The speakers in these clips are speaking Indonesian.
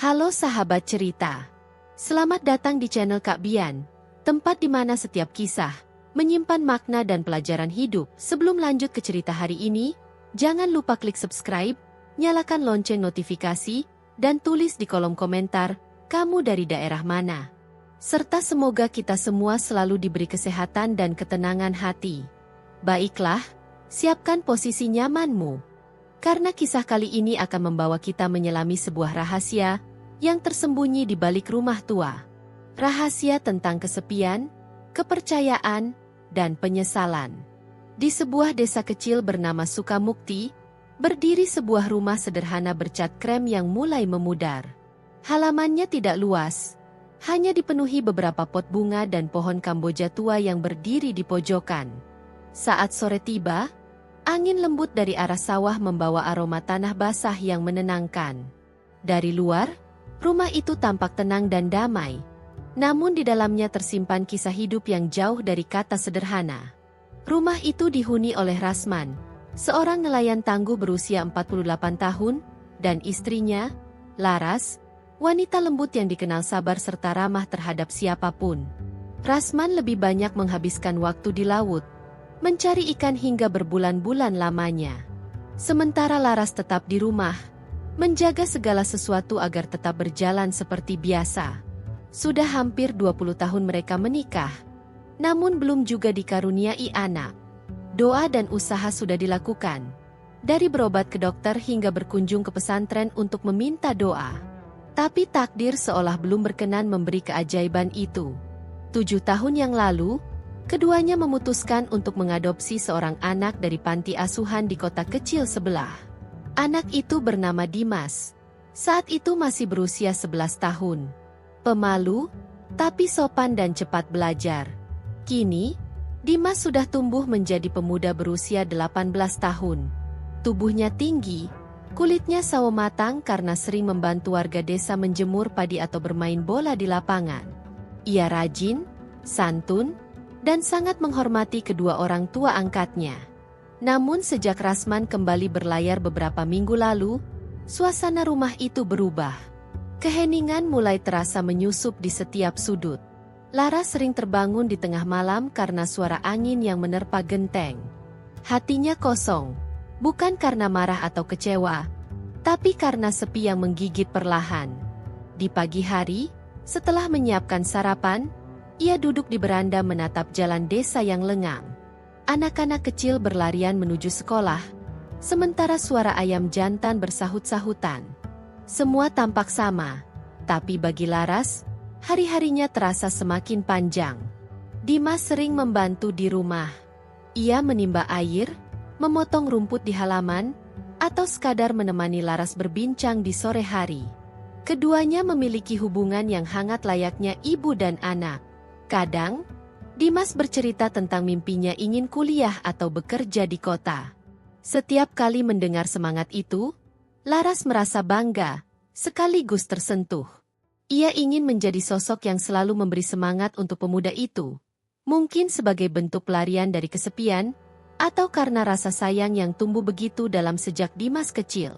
Halo sahabat cerita. Selamat datang di channel Kak Bian, tempat di mana setiap kisah menyimpan makna dan pelajaran hidup. Sebelum lanjut ke cerita hari ini, jangan lupa klik subscribe, nyalakan lonceng notifikasi, dan tulis di kolom komentar, kamu dari daerah mana. Serta semoga kita semua selalu diberi kesehatan dan ketenangan hati. Baiklah, siapkan posisi nyamanmu. Karena kisah kali ini akan membawa kita menyelami sebuah rahasia yang tersembunyi di balik rumah tua. Rahasia tentang kesepian, kepercayaan, dan penyesalan. Di sebuah desa kecil bernama Sukamukti, berdiri sebuah rumah sederhana bercat krem yang mulai memudar. Halamannya tidak luas, hanya dipenuhi beberapa pot bunga dan pohon kamboja tua yang berdiri di pojokan. Saat sore tiba, angin lembut dari arah sawah membawa aroma tanah basah yang menenangkan. Dari luar, rumah itu tampak tenang dan damai. Namun di dalamnya tersimpan kisah hidup yang jauh dari kata sederhana. Rumah itu dihuni oleh Rasman, seorang nelayan tangguh berusia 48 tahun, dan istrinya, Laras, wanita lembut yang dikenal sabar serta ramah terhadap siapapun. Rasman lebih banyak menghabiskan waktu di laut, mencari ikan hingga berbulan-bulan lamanya. Sementara Laras tetap di rumah, menjaga segala sesuatu agar tetap berjalan seperti biasa. Sudah hampir 20 tahun mereka menikah, namun belum juga dikaruniai anak. Doa dan usaha sudah dilakukan, dari berobat ke dokter hingga berkunjung ke pesantren untuk meminta doa. Tapi takdir seolah belum berkenan memberi keajaiban itu. 7 tahun yang lalu, keduanya memutuskan untuk mengadopsi seorang anak dari panti asuhan di kota kecil sebelah. Anak itu bernama Dimas. Saat itu masih berusia 11 tahun. Pemalu, tapi sopan dan cepat belajar. Kini, Dimas sudah tumbuh menjadi pemuda berusia 18 tahun. Tubuhnya tinggi, kulitnya sawo matang karena sering membantu warga desa menjemur padi atau bermain bola di lapangan. Ia rajin, santun, dan sangat menghormati kedua orang tua angkatnya. Namun sejak Rasman kembali berlayar beberapa minggu lalu, suasana rumah itu berubah. Keheningan mulai terasa menyusup di setiap sudut. Laras sering terbangun di tengah malam karena suara angin yang menerpa genteng. Hatinya kosong, bukan karena marah atau kecewa, tapi karena sepi yang menggigit perlahan. Di pagi hari, setelah menyiapkan sarapan, ia duduk di beranda menatap jalan desa yang lengang. Anak-anak kecil berlarian menuju sekolah, sementara suara ayam jantan bersahut-sahutan. Semua tampak sama, tapi bagi Laras, hari-harinya terasa semakin panjang. Dimas sering membantu di rumah. Ia menimba air, memotong rumput di halaman, atau sekadar menemani Laras berbincang di sore hari. Keduanya memiliki hubungan yang hangat layaknya ibu dan anak. Kadang, Dimas bercerita tentang mimpinya ingin kuliah atau bekerja di kota. Setiap kali mendengar semangat itu, Laras merasa bangga, sekaligus tersentuh. Ia ingin menjadi sosok yang selalu memberi semangat untuk pemuda itu. Mungkin sebagai bentuk pelarian dari kesepian, atau karena rasa sayang yang tumbuh begitu dalam sejak Dimas kecil.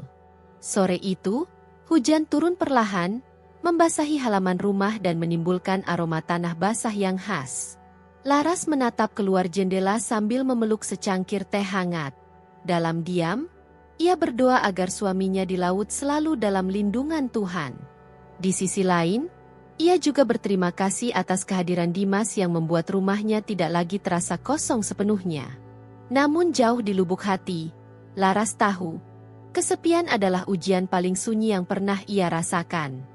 Sore itu, hujan turun perlahan, membasahi halaman rumah dan menimbulkan aroma tanah basah yang khas. Laras menatap keluar jendela sambil memeluk secangkir teh hangat. Dalam diam, ia berdoa agar suaminya di laut selalu dalam lindungan Tuhan. Di sisi lain, ia juga berterima kasih atas kehadiran Dimas yang membuat rumahnya tidak lagi terasa kosong sepenuhnya. Namun jauh di lubuk hati, Laras tahu, kesepian adalah ujian paling sunyi yang pernah ia rasakan.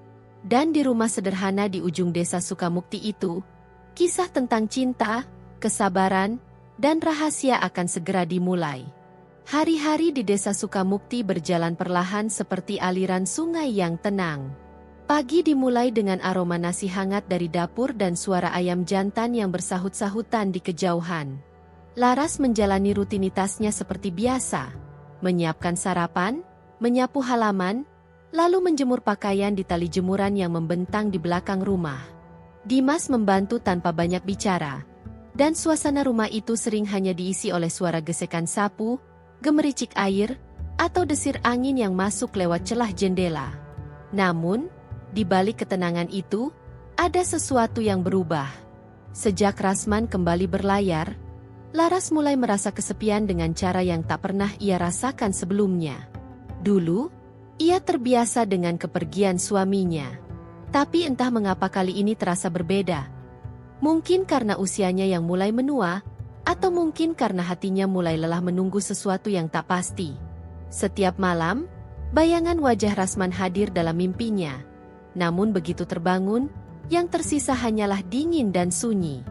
Dan di rumah sederhana di ujung desa Sukamukti itu, kisah tentang cinta, kesabaran, dan rahasia akan segera dimulai. Hari-hari di desa Sukamukti berjalan perlahan seperti aliran sungai yang tenang. Pagi dimulai dengan aroma nasi hangat dari dapur dan suara ayam jantan yang bersahut-sahutan di kejauhan. Laras menjalani rutinitasnya seperti biasa, menyiapkan sarapan, menyapu halaman, lalu menjemur pakaian di tali jemuran yang membentang di belakang rumah. Dimas membantu tanpa banyak bicara, dan suasana rumah itu sering hanya diisi oleh suara gesekan sapu, gemericik air, atau desir angin yang masuk lewat celah jendela. Namun, Di balik ketenangan itu, ada sesuatu yang berubah. Sejak Rasman kembali berlayar, Laras mulai merasa kesepian dengan cara yang tak pernah ia rasakan sebelumnya. Dulu, ia terbiasa dengan kepergian suaminya. Tapi entah mengapa kali ini terasa berbeda. Mungkin karena usianya yang mulai menua, atau mungkin karena hatinya mulai lelah menunggu sesuatu yang tak pasti. Setiap malam, bayangan wajah Rasman hadir dalam mimpinya. Namun begitu terbangun, yang tersisa hanyalah dingin dan sunyi.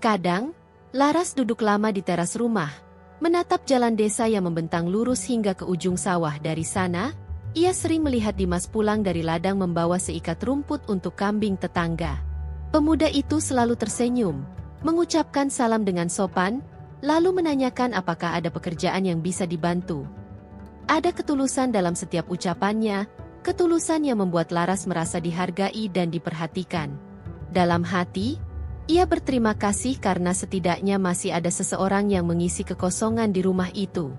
Kadang, Laras duduk lama di teras rumah, menatap jalan desa yang membentang lurus hingga ke ujung sawah. Dari sana, ia sering melihat Dimas pulang dari ladang membawa seikat rumput untuk kambing tetangga. Pemuda itu selalu tersenyum, mengucapkan salam dengan sopan, lalu menanyakan apakah ada pekerjaan yang bisa dibantu. Ada ketulusan dalam setiap ucapannya, ketulusan yang membuat Laras merasa dihargai dan diperhatikan. Dalam hati, ia berterima kasih karena setidaknya masih ada seseorang yang mengisi kekosongan di rumah itu.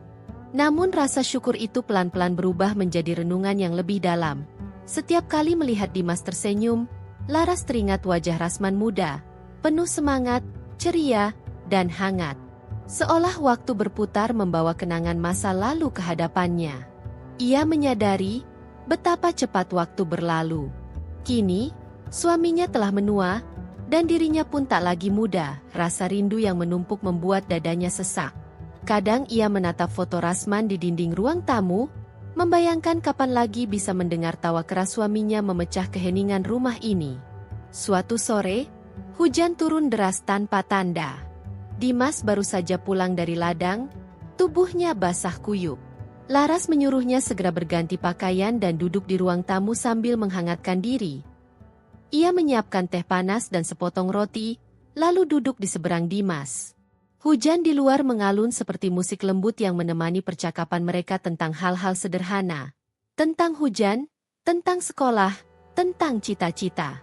Namun rasa syukur itu pelan-pelan berubah menjadi renungan yang lebih dalam. Setiap kali melihat Dimas tersenyum, Laras teringat wajah Rasman muda, penuh semangat, ceria, dan hangat. Seolah waktu berputar membawa kenangan masa lalu ke hadapannya. Ia menyadari betapa cepat waktu berlalu. Kini, suaminya telah menua, dan dirinya pun tak lagi muda. Rasa rindu yang menumpuk membuat dadanya sesak. Kadang ia menatap foto Rasman di dinding ruang tamu, membayangkan kapan lagi bisa mendengar tawa keras suaminya memecah keheningan rumah ini. Suatu sore, hujan turun deras tanpa tanda. Dimas baru saja pulang dari ladang, tubuhnya basah kuyup. Laras menyuruhnya segera berganti pakaian dan duduk di ruang tamu sambil menghangatkan diri. Ia menyiapkan teh panas dan sepotong roti, lalu duduk di seberang Dimas. Hujan di luar mengalun seperti musik lembut yang menemani percakapan mereka tentang hal-hal sederhana. Tentang hujan, tentang sekolah, tentang cita-cita.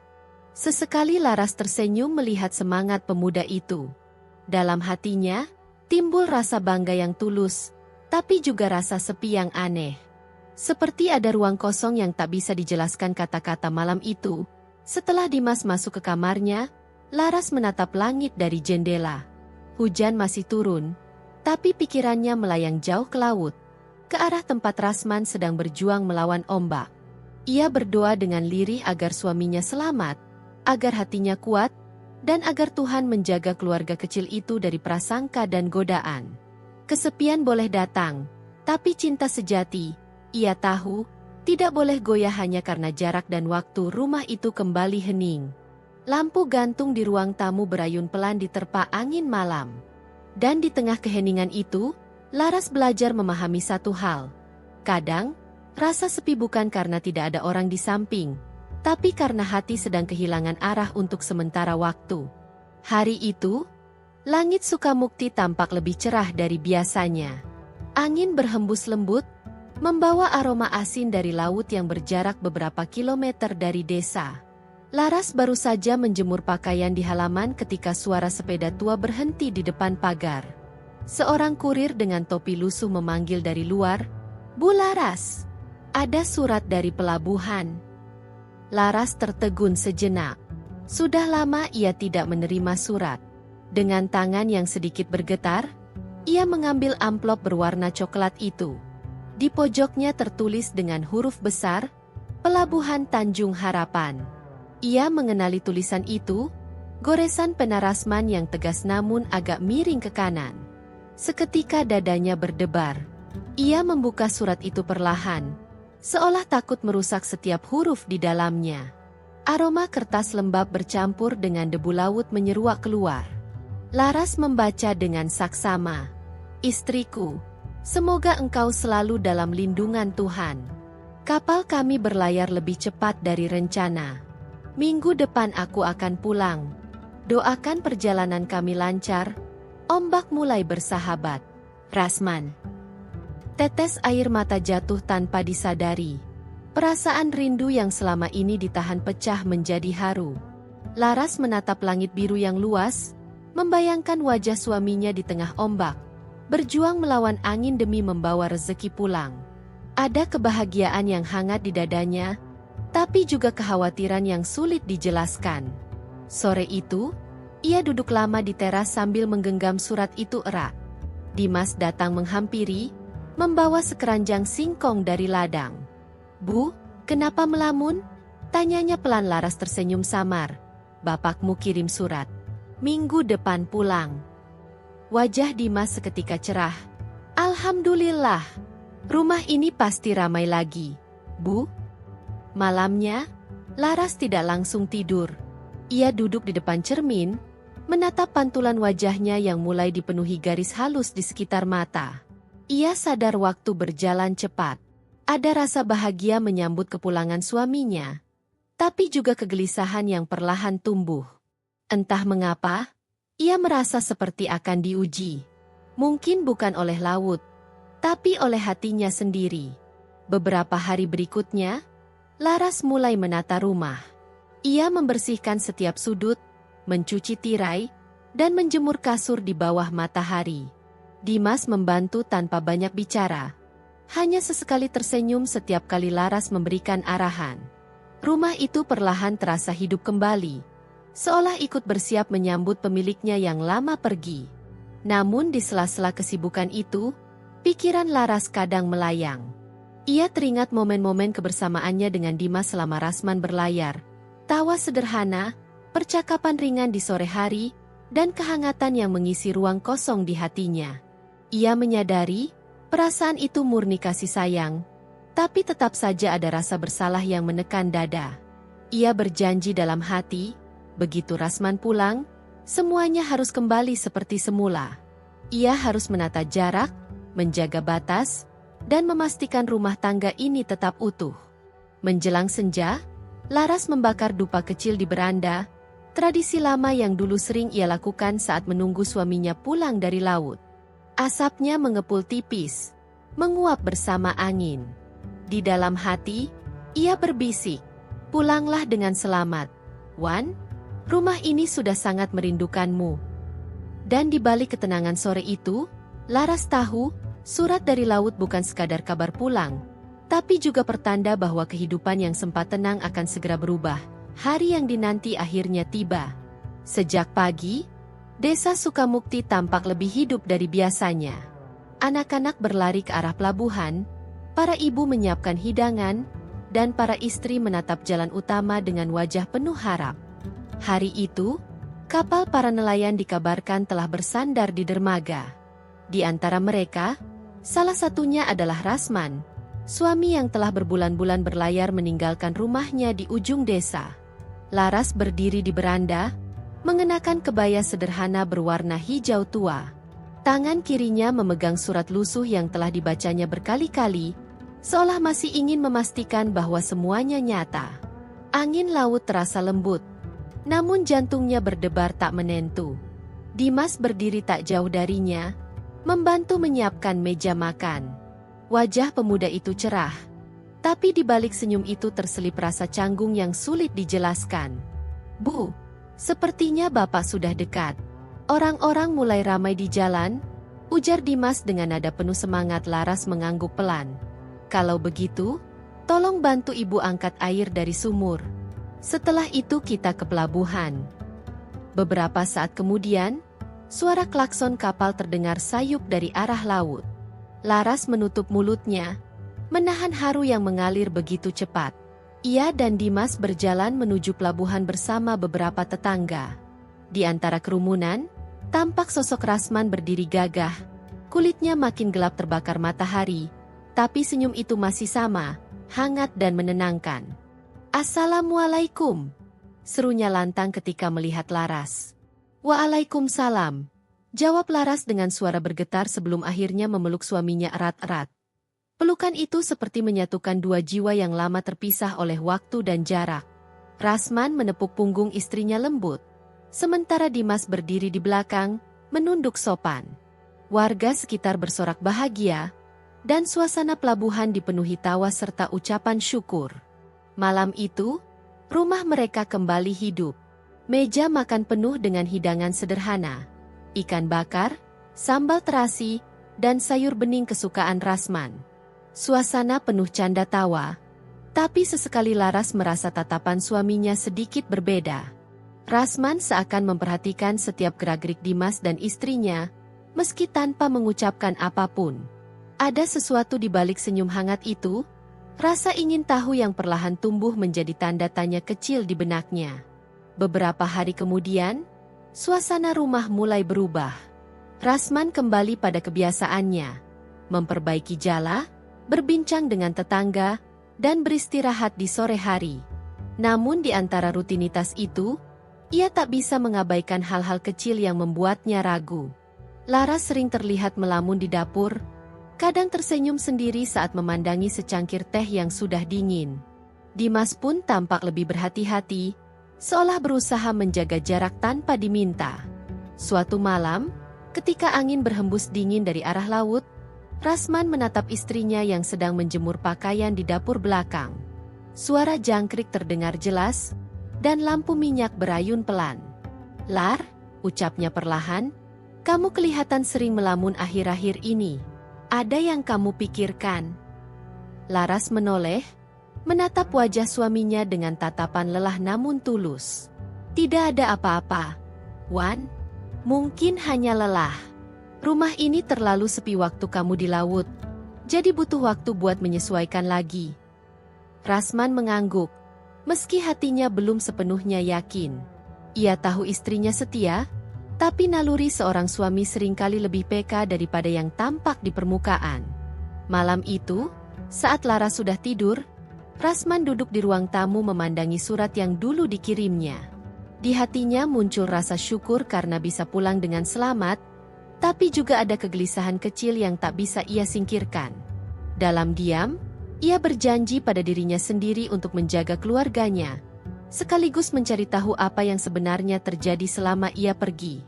Sesekali Laras tersenyum melihat semangat pemuda itu. Dalam hatinya, timbul rasa bangga yang tulus, tapi juga rasa sepi yang aneh. Seperti ada ruang kosong yang tak bisa dijelaskan kata-kata malam itu. Setelah Dimas masuk ke kamarnya, Laras menatap langit dari jendela. Hujan masih turun, tapi pikirannya melayang jauh ke laut, ke arah tempat Rasman sedang berjuang melawan ombak. Ia berdoa dengan lirih agar suaminya selamat, agar hatinya kuat, dan agar Tuhan menjaga keluarga kecil itu dari prasangka dan godaan. Kesepian boleh datang, tapi cinta sejati, ia tahu, tidak boleh goyah hanya karena jarak dan waktu. Rumah itu kembali hening. Lampu gantung di ruang tamu berayun pelan diterpa angin malam. Dan di tengah keheningan itu, Laras belajar memahami satu hal. Kadang, rasa sepi bukan karena tidak ada orang di samping, tapi karena hati sedang kehilangan arah untuk sementara waktu. Hari itu, langit Sukamukti tampak lebih cerah dari biasanya. Angin berhembus lembut, membawa aroma asin dari laut yang berjarak beberapa kilometer dari desa. Laras baru saja menjemur pakaian di halaman ketika suara sepeda tua berhenti di depan pagar. Seorang kurir dengan topi lusuh memanggil dari luar, "Bu Laras, ada surat dari pelabuhan." Laras tertegun sejenak. Sudah lama ia tidak menerima surat. Dengan tangan yang sedikit bergetar, ia mengambil amplop berwarna coklat itu. Di pojoknya tertulis dengan huruf besar, "Pelabuhan Tanjung Harapan." Ia mengenali tulisan itu, goresan pena Rasman yang tegas namun agak miring ke kanan. Seketika dadanya berdebar. Ia membuka surat itu perlahan, seolah takut merusak setiap huruf di dalamnya. Aroma kertas lembab bercampur dengan debu laut menyeruak keluar. Laras membaca dengan saksama. "Istriku, semoga engkau selalu dalam lindungan Tuhan. Kapal kami berlayar lebih cepat dari rencana. Minggu depan aku akan pulang. Doakan perjalanan kami lancar. Ombak mulai bersahabat. Rasman." Tetes air mata jatuh tanpa disadari. Perasaan rindu yang selama ini ditahan pecah menjadi haru. Laras menatap langit biru yang luas, membayangkan wajah suaminya di tengah ombak, berjuang melawan angin demi membawa rezeki pulang. Ada kebahagiaan yang hangat di dadanya, tapi juga kekhawatiran yang sulit dijelaskan. Sore itu, ia duduk lama di teras sambil menggenggam surat itu erat. Dimas datang menghampiri, membawa sekeranjang singkong dari ladang. "Bu, kenapa melamun?" tanyanya pelan. Laras tersenyum samar. "Bapakmu kirim surat. Minggu depan pulang." Wajah Dimas seketika cerah. "Alhamdulillah. Rumah ini pasti ramai lagi, Bu." Malamnya, Laras tidak langsung tidur. Ia duduk di depan cermin, menatap pantulan wajahnya yang mulai dipenuhi garis halus di sekitar mata. Ia sadar waktu berjalan cepat. Ada rasa bahagia menyambut kepulangan suaminya, tapi juga kegelisahan yang perlahan tumbuh. Entah mengapa, ia merasa seperti akan diuji. Mungkin bukan oleh laut, tapi oleh hatinya sendiri. Beberapa hari berikutnya, Laras mulai menata rumah. Ia membersihkan setiap sudut, mencuci tirai, dan menjemur kasur di bawah matahari. Dimas membantu tanpa banyak bicara. Hanya sesekali tersenyum setiap kali Laras memberikan arahan. Rumah itu perlahan terasa hidup kembali, seolah ikut bersiap menyambut pemiliknya yang lama pergi. Namun di sela-sela kesibukan itu, pikiran Laras kadang melayang. Ia teringat momen-momen kebersamaannya dengan Dimas selama Rasman berlayar. Tawa sederhana, percakapan ringan di sore hari, dan kehangatan yang mengisi ruang kosong di hatinya. Ia menyadari, perasaan itu murni kasih sayang, tapi tetap saja ada rasa bersalah yang menekan dada. Ia berjanji dalam hati, begitu Rasman pulang, semuanya harus kembali seperti semula. Ia harus menata jarak, menjaga batas, dan memastikan rumah tangga ini tetap utuh. Menjelang senja, Laras membakar dupa kecil di beranda, tradisi lama yang dulu sering ia lakukan saat menunggu suaminya pulang dari laut. Asapnya mengepul tipis, menguap bersama angin. Di dalam hati, ia berbisik, "Pulanglah dengan selamat, Wan. Rumah ini sudah sangat merindukanmu." Dan di balik ketenangan sore itu, Laras tahu, surat dari laut bukan sekadar kabar pulang, tapi juga pertanda bahwa kehidupan yang sempat tenang akan segera berubah. Hari yang dinanti akhirnya tiba. Sejak pagi, desa Sukamukti tampak lebih hidup dari biasanya. Anak-anak berlari ke arah pelabuhan, para ibu menyiapkan hidangan, dan para istri menatap jalan utama dengan wajah penuh harap. Hari itu, kapal para nelayan dikabarkan telah bersandar di dermaga. Di antara mereka, salah satunya adalah Rasman, suami yang telah berbulan-bulan berlayar meninggalkan rumahnya di ujung desa. Laras berdiri di beranda, mengenakan kebaya sederhana berwarna hijau tua. Tangan kirinya memegang surat lusuh yang telah dibacanya berkali-kali, seolah masih ingin memastikan bahwa semuanya nyata. Angin laut terasa lembut, namun jantungnya berdebar tak menentu. Dimas berdiri tak jauh darinya, membantu menyiapkan meja makan. Wajah pemuda itu cerah, tapi di balik senyum itu terselip rasa canggung yang sulit dijelaskan. "Bu, sepertinya Bapak sudah dekat. Orang-orang mulai ramai di jalan," ujar Dimas dengan nada penuh semangat. Laras mengangguk pelan. "Kalau begitu, tolong bantu Ibu angkat air dari sumur. Setelah itu kita ke pelabuhan." Beberapa saat kemudian, suara klakson kapal terdengar sayup dari arah laut. Laras menutup mulutnya, menahan haru yang mengalir begitu cepat. Ia dan Dimas berjalan menuju pelabuhan bersama beberapa tetangga. Di antara kerumunan, tampak sosok Rasman berdiri gagah. Kulitnya makin gelap terbakar matahari, tapi senyum itu masih sama, hangat dan menenangkan. "Assalamualaikum," serunya lantang ketika melihat Laras. "Waalaikumsalam," jawab Laras dengan suara bergetar sebelum akhirnya memeluk suaminya erat-erat. Pelukan itu seperti menyatukan dua jiwa yang lama terpisah oleh waktu dan jarak. Rasman menepuk punggung istrinya lembut, sementara Dimas berdiri di belakang, menunduk sopan. Warga sekitar bersorak bahagia, dan suasana pelabuhan dipenuhi tawa serta ucapan syukur. Malam itu, rumah mereka kembali hidup. Meja makan penuh dengan hidangan sederhana, ikan bakar, sambal terasi, dan sayur bening kesukaan Rasman. Suasana penuh canda tawa, Tapi sesekali Laras merasa tatapan suaminya sedikit berbeda. Rasman seakan memperhatikan setiap gerak-gerik Dimas dan istrinya, meski tanpa mengucapkan apapun. Ada sesuatu di balik senyum hangat itu, rasa ingin tahu yang perlahan tumbuh menjadi tanda tanya kecil di benaknya. Beberapa hari kemudian, suasana rumah mulai berubah. Rasman kembali pada kebiasaannya, memperbaiki jala, berbincang dengan tetangga, dan beristirahat di sore hari. Namun di antara rutinitas itu, ia tak bisa mengabaikan hal-hal kecil yang membuatnya ragu. Laras sering terlihat melamun di dapur, kadang tersenyum sendiri saat memandangi secangkir teh yang sudah dingin. Dimas pun tampak lebih berhati-hati, seolah berusaha menjaga jarak tanpa diminta. Suatu malam, ketika angin berhembus dingin dari arah laut, Rasman menatap istrinya yang sedang menjemur pakaian di dapur belakang. Suara jangkrik terdengar jelas, dan lampu minyak berayun pelan. "Lar," ucapnya perlahan, "kamu kelihatan sering melamun akhir-akhir ini. Ada yang kamu pikirkan?" Laras menoleh, menatap wajah suaminya dengan tatapan lelah namun tulus. "Tidak ada apa-apa, Wan. Mungkin hanya lelah. Rumah ini terlalu sepi waktu kamu di laut, jadi butuh waktu buat menyesuaikan lagi." Rasman mengangguk, meski hatinya belum sepenuhnya yakin. Ia tahu istrinya setia, tapi naluri seorang suami seringkali lebih peka daripada yang tampak di permukaan. Malam itu, saat Lara sudah tidur, Rasman duduk di ruang tamu memandangi surat yang dulu dikirimnya. Di hatinya muncul rasa syukur karena bisa pulang dengan selamat, tapi juga ada kegelisahan kecil yang tak bisa ia singkirkan. Dalam diam, ia berjanji pada dirinya sendiri untuk menjaga keluarganya, sekaligus mencari tahu apa yang sebenarnya terjadi selama ia pergi.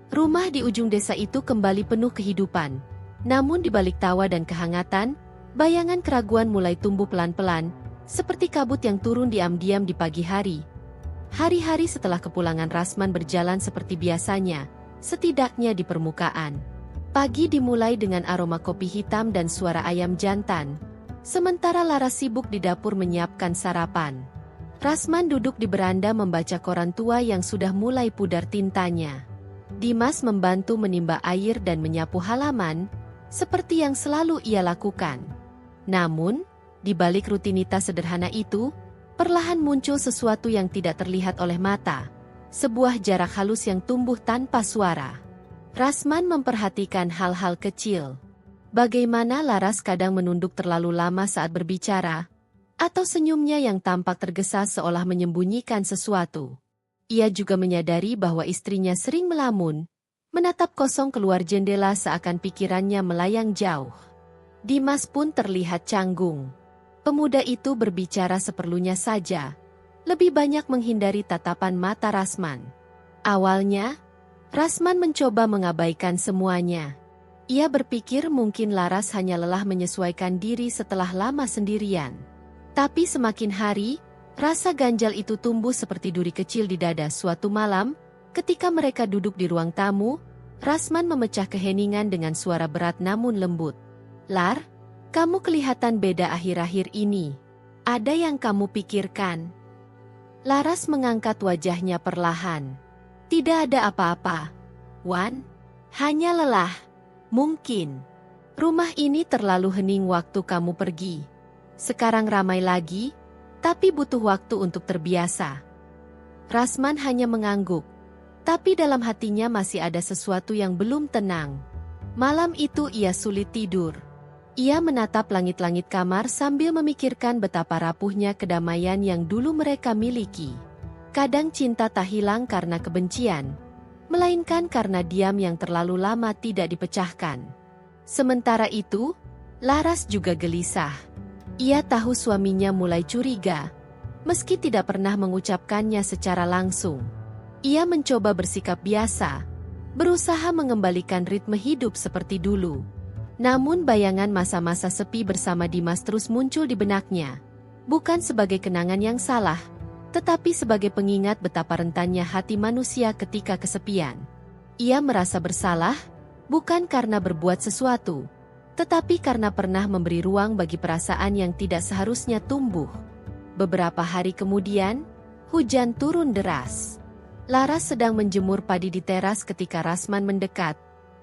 Rumah di ujung desa itu kembali penuh kehidupan, namun di balik tawa dan kehangatan, bayangan keraguan mulai tumbuh pelan-pelan, seperti kabut yang turun diam-diam di pagi hari. Hari-hari setelah kepulangan Rasman berjalan seperti biasanya, setidaknya di permukaan. Pagi dimulai dengan aroma kopi hitam dan suara ayam jantan, sementara Laras sibuk di dapur menyiapkan sarapan. Rasman duduk di beranda membaca koran tua yang sudah mulai pudar tintanya. Dimas membantu menimba air dan menyapu halaman, seperti yang selalu ia lakukan. Namun, di balik rutinitas sederhana itu, perlahan muncul sesuatu yang tidak terlihat oleh mata. Sebuah jarak halus yang tumbuh tanpa suara. Rasman memperhatikan hal-hal kecil. Bagaimana Laras kadang menunduk terlalu lama saat berbicara, atau senyumnya yang tampak tergesa seolah menyembunyikan sesuatu. Ia juga menyadari bahwa istrinya sering melamun, menatap kosong keluar jendela seakan pikirannya melayang jauh. Dimas pun terlihat canggung. Pemuda itu berbicara seperlunya saja, lebih banyak menghindari tatapan mata Rasman. Awalnya, Rasman mencoba mengabaikan semuanya. Ia berpikir mungkin Laras hanya lelah menyesuaikan diri setelah lama sendirian. Tapi semakin hari, rasa ganjal itu tumbuh seperti duri kecil di dada. Suatu malam, ketika mereka duduk di ruang tamu, Rasman memecah keheningan dengan suara berat namun lembut. "Lar, kamu kelihatan beda akhir-akhir ini. Ada yang kamu pikirkan?" Laras mengangkat wajahnya perlahan. "Tidak ada apa-apa, Wan. Hanya lelah. Mungkin rumah ini terlalu hening waktu kamu pergi. Sekarang ramai lagi, tapi butuh waktu untuk terbiasa." Rasman hanya mengangguk, tapi dalam hatinya masih ada sesuatu yang belum tenang. Malam itu ia sulit tidur. Ia menatap langit-langit kamar sambil memikirkan betapa rapuhnya kedamaian yang dulu mereka miliki. Kadang cinta tak hilang karena kebencian, melainkan karena diam yang terlalu lama tidak dipecahkan. Sementara itu, Laras juga gelisah. Ia tahu suaminya mulai curiga, meski tidak pernah mengucapkannya secara langsung. Ia mencoba bersikap biasa, berusaha mengembalikan ritme hidup seperti dulu. Namun bayangan masa-masa sepi bersama Dimas terus muncul di benaknya. Bukan sebagai kenangan yang salah, tetapi sebagai pengingat betapa rentannya hati manusia ketika kesepian. Ia merasa bersalah, bukan karena berbuat sesuatu, tetapi karena pernah memberi ruang bagi perasaan yang tidak seharusnya tumbuh. Beberapa hari kemudian, hujan turun deras. Laras sedang menjemur padi di teras ketika Rasman mendekat,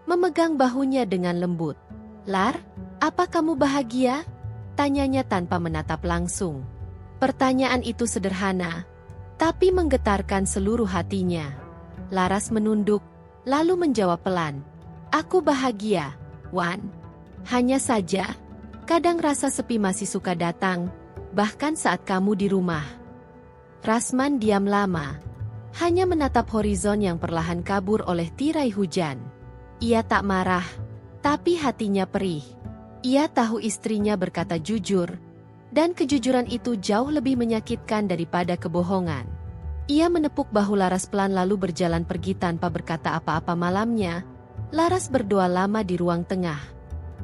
memegang bahunya dengan lembut. "Lar, apa kamu bahagia?" tanyanya tanpa menatap langsung. Pertanyaan itu sederhana, tapi menggetarkan seluruh hatinya. Laras menunduk, lalu menjawab pelan, "Aku bahagia, Wan. Hanya saja, kadang rasa sepi masih suka datang, bahkan saat kamu di rumah." Rasman diam lama, hanya menatap horizon yang perlahan kabur oleh tirai hujan. Ia tak marah, tapi hatinya perih. Ia tahu istrinya berkata jujur, dan kejujuran itu jauh lebih menyakitkan daripada kebohongan. Ia menepuk bahu Laras pelan lalu berjalan pergi tanpa berkata apa-apa. Malamnya, Laras berdoa lama di ruang tengah.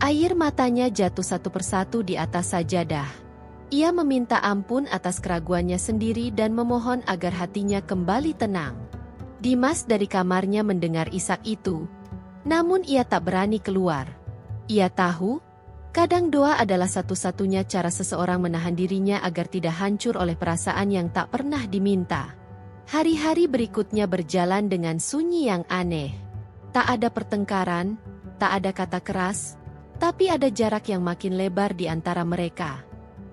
Air matanya jatuh satu persatu di atas sajadah. Ia meminta ampun atas keraguannya sendiri dan memohon agar hatinya kembali tenang. Dimas dari kamarnya mendengar isak itu, namun ia tak berani keluar. Ia tahu, kadang doa adalah satu-satunya cara seseorang menahan dirinya agar tidak hancur oleh perasaan yang tak pernah diminta. Hari-hari berikutnya berjalan dengan sunyi yang aneh. Tak ada pertengkaran, tak ada kata keras, tapi ada jarak yang makin lebar di antara mereka.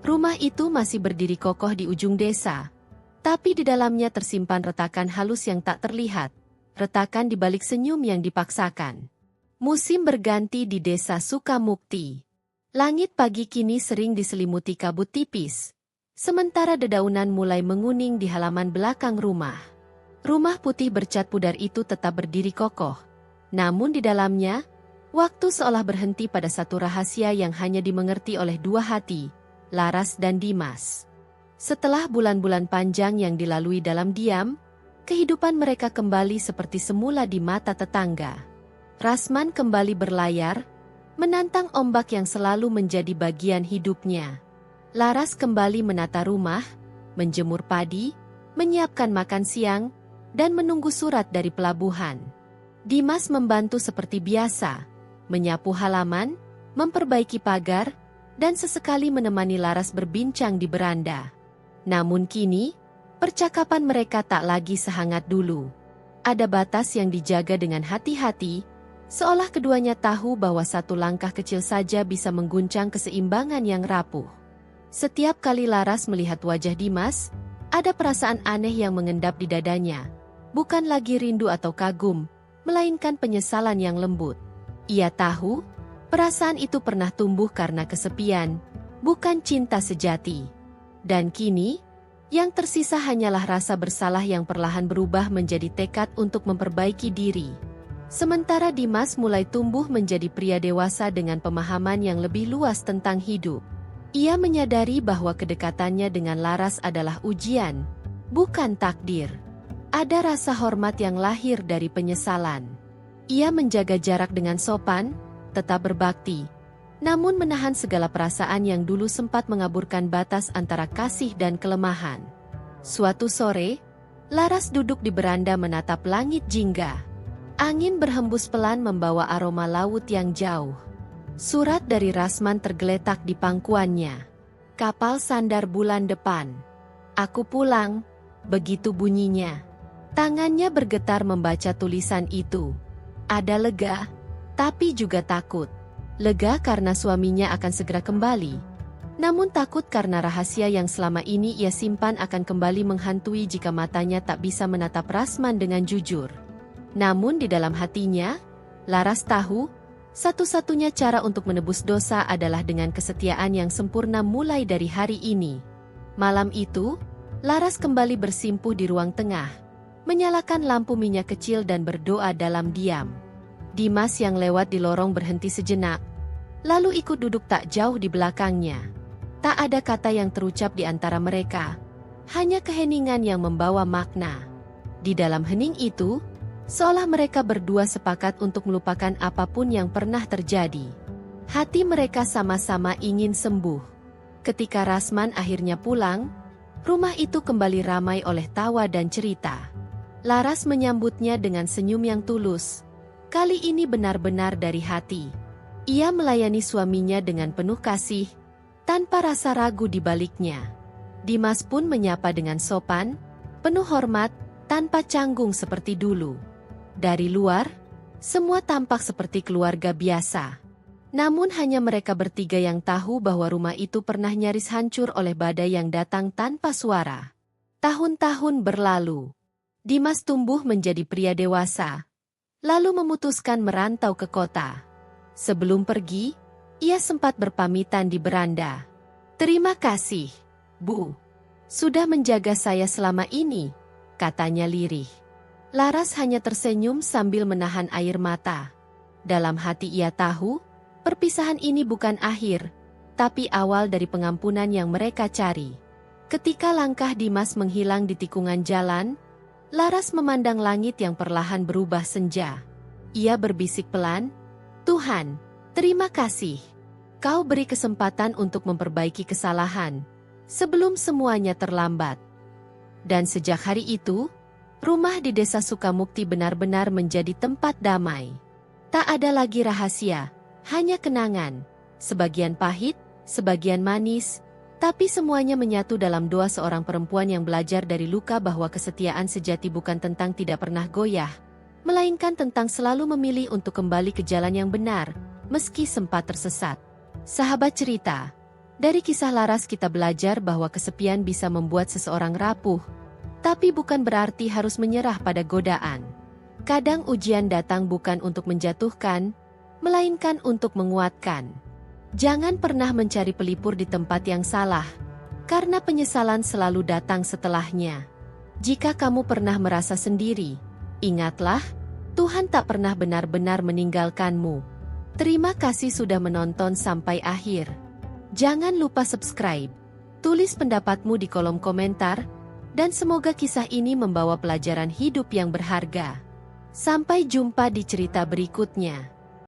Rumah itu masih berdiri kokoh di ujung desa, tapi di dalamnya tersimpan retakan halus yang tak terlihat, retakan di balik senyum yang dipaksakan. Musim berganti di desa Sukamukti. Langit pagi kini sering diselimuti kabut tipis, sementara dedaunan mulai menguning di halaman belakang rumah. Rumah putih bercat pudar itu tetap berdiri kokoh, namun di dalamnya, waktu seolah berhenti pada satu rahasia yang hanya dimengerti oleh dua hati, Laras dan Dimas. Setelah bulan-bulan panjang yang dilalui dalam diam, kehidupan mereka kembali seperti semula di mata tetangga. Rasman kembali berlayar, menantang ombak yang selalu menjadi bagian hidupnya. Laras kembali menata rumah, menjemur padi, menyiapkan makan siang, dan menunggu surat dari pelabuhan. Dimas membantu seperti biasa, menyapu halaman, memperbaiki pagar, dan sesekali menemani Laras berbincang di beranda. Namun kini, percakapan mereka tak lagi sehangat dulu. Ada batas yang dijaga dengan hati-hati, seolah keduanya tahu bahwa satu langkah kecil saja bisa mengguncang keseimbangan yang rapuh. Setiap kali Laras melihat wajah Dimas, ada perasaan aneh yang mengendap di dadanya. Bukan lagi rindu atau kagum, melainkan penyesalan yang lembut. Ia tahu, perasaan itu pernah tumbuh karena kesepian, bukan cinta sejati. Dan kini, yang tersisa hanyalah rasa bersalah yang perlahan berubah menjadi tekad untuk memperbaiki diri. Sementara Dimas mulai tumbuh menjadi pria dewasa dengan pemahaman yang lebih luas tentang hidup. Ia menyadari bahwa kedekatannya dengan Laras adalah ujian, bukan takdir. Ada rasa hormat yang lahir dari penyesalan. Ia menjaga jarak dengan sopan, tetap berbakti, namun menahan segala perasaan yang dulu sempat mengaburkan batas antara kasih dan kelemahan. Suatu sore, Laras duduk di beranda menatap langit jingga. Angin berhembus pelan membawa aroma laut yang jauh. Surat dari Rasman tergeletak di pangkuannya. "Kapal sandar bulan depan. Aku pulang," begitu bunyinya. Tangannya bergetar membaca tulisan itu. Ada lega, tapi juga takut. Lega karena suaminya akan segera kembali. Namun takut karena rahasia yang selama ini ia simpan akan kembali menghantui jika matanya tak bisa menatap Rasman dengan jujur. Namun di dalam hatinya, Laras tahu, satu-satunya cara untuk menebus dosa adalah dengan kesetiaan yang sempurna mulai dari hari ini. Malam itu, Laras kembali bersimpuh di ruang tengah, menyalakan lampu minyak kecil dan berdoa dalam diam. Dimas yang lewat di lorong berhenti sejenak, lalu ikut duduk tak jauh di belakangnya. Tak ada kata yang terucap di antara mereka, hanya keheningan yang membawa makna. Di dalam hening itu, seolah mereka berdua sepakat untuk melupakan apapun yang pernah terjadi. Hati mereka sama-sama ingin sembuh. Ketika Rasman akhirnya pulang, rumah itu kembali ramai oleh tawa dan cerita. Laras menyambutnya dengan senyum yang tulus. Kali ini benar-benar dari hati. Ia melayani suaminya dengan penuh kasih, tanpa rasa ragu di baliknya. Dimas pun menyapa dengan sopan, penuh hormat, tanpa canggung seperti dulu. Dari luar, semua tampak seperti keluarga biasa. Namun hanya mereka bertiga yang tahu bahwa rumah itu pernah nyaris hancur oleh badai yang datang tanpa suara. Tahun-tahun berlalu. Dimas tumbuh menjadi pria dewasa, lalu memutuskan merantau ke kota. Sebelum pergi, ia sempat berpamitan di beranda. "Terima kasih, Bu. Sudah menjaga saya selama ini," katanya lirih. Laras hanya tersenyum sambil menahan air mata. Dalam hati ia tahu, perpisahan ini bukan akhir, tapi awal dari pengampunan yang mereka cari. Ketika langkah Dimas menghilang di tikungan jalan, Laras memandang langit yang perlahan berubah senja. Ia berbisik pelan, "Tuhan, terima kasih. Kau beri kesempatan untuk memperbaiki kesalahan, sebelum semuanya terlambat." Dan sejak hari itu, rumah di Desa Sukamukti benar-benar menjadi tempat damai. Tak ada lagi rahasia, hanya kenangan. Sebagian pahit, sebagian manis, tapi semuanya menyatu dalam doa seorang perempuan yang belajar dari luka bahwa kesetiaan sejati bukan tentang tidak pernah goyah, melainkan tentang selalu memilih untuk kembali ke jalan yang benar, meski sempat tersesat. Sahabat cerita, dari kisah Laras kita belajar bahwa kesepian bisa membuat seseorang rapuh, tapi bukan berarti harus menyerah pada godaan. Kadang ujian datang bukan untuk menjatuhkan, melainkan untuk menguatkan. Jangan pernah mencari pelipur di tempat yang salah, karena penyesalan selalu datang setelahnya. Jika kamu pernah merasa sendiri, ingatlah, Tuhan tak pernah benar-benar meninggalkanmu. Terima kasih sudah menonton sampai akhir. Jangan lupa subscribe, tulis pendapatmu di kolom komentar, dan semoga kisah ini membawa pelajaran hidup yang berharga. Sampai jumpa di cerita berikutnya.